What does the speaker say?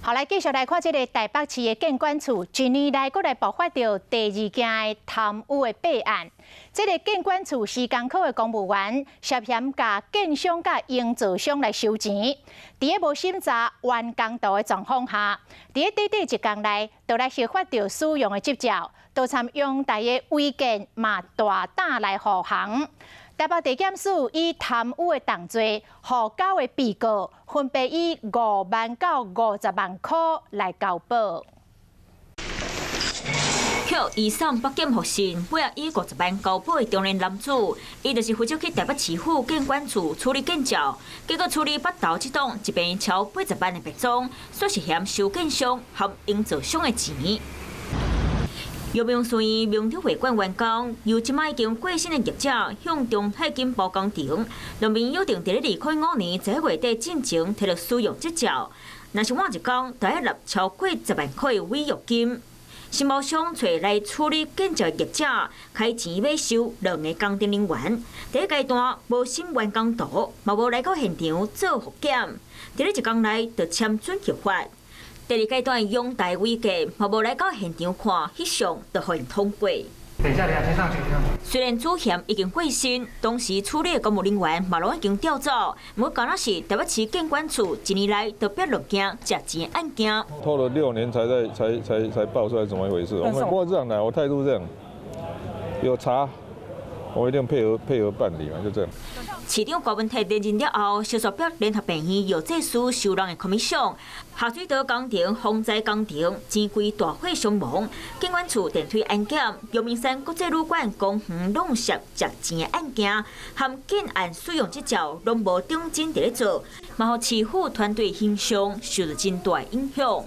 好，来继续来看这个台北市的建管处，一年来阁来爆发到第2件的贪污的弊案。这个建管处施工科的公务员涉嫌甲建商甲营造商来收钱，伫个无审查、完工度的状况下，伫个短短1工内，就来核发到使用的执照，多参用台的违建嘛大胆来护航。台北地检署以贪污的重罪，互9个被告分别以5万到50万块来交保。扣移送北检复讯，尾以50万交保的中年男子，伊就是负责去台北市府建管处处理建照，结果处理北投这栋一平超80万的白庄，说是嫌收建商和营造商的钱。姚明顺明体会馆员工，由即摆已经过身的业者向中海金报工程，两边约定伫咧2005年11月底进前摕到使用执照，若是晚一工，就要纳超过10万块的违约金。新报商找来处理建造业者，开钱要收2个工程人员。第一阶段无审完工图，嘛无来到现场做复检，伫咧1工内就签准核发。第2阶段用大违建，嘛无来到现场看，翕相就互因通过。等一下，先上去。虽然主嫌已经过身，当时处理的公务人员嘛拢已经调走，不过敢若是台北市建管处1年来特别2件食钱案件。拖了6年才爆出来，怎么一回事？我们不会这样的，我态度这样，有查，我一定配合办理嘛，就这样。市长高文泰连任了后，销售表联合病院药剂师收人的 commission， 下水道工程、防灾工程、钱柜大火伤亡，建管处电梯安检、阳明山国际旅馆公园拢涉食钱的案件，含建案使用执照拢无中真伫咧做，嘛互市府团队形象受到真大影响。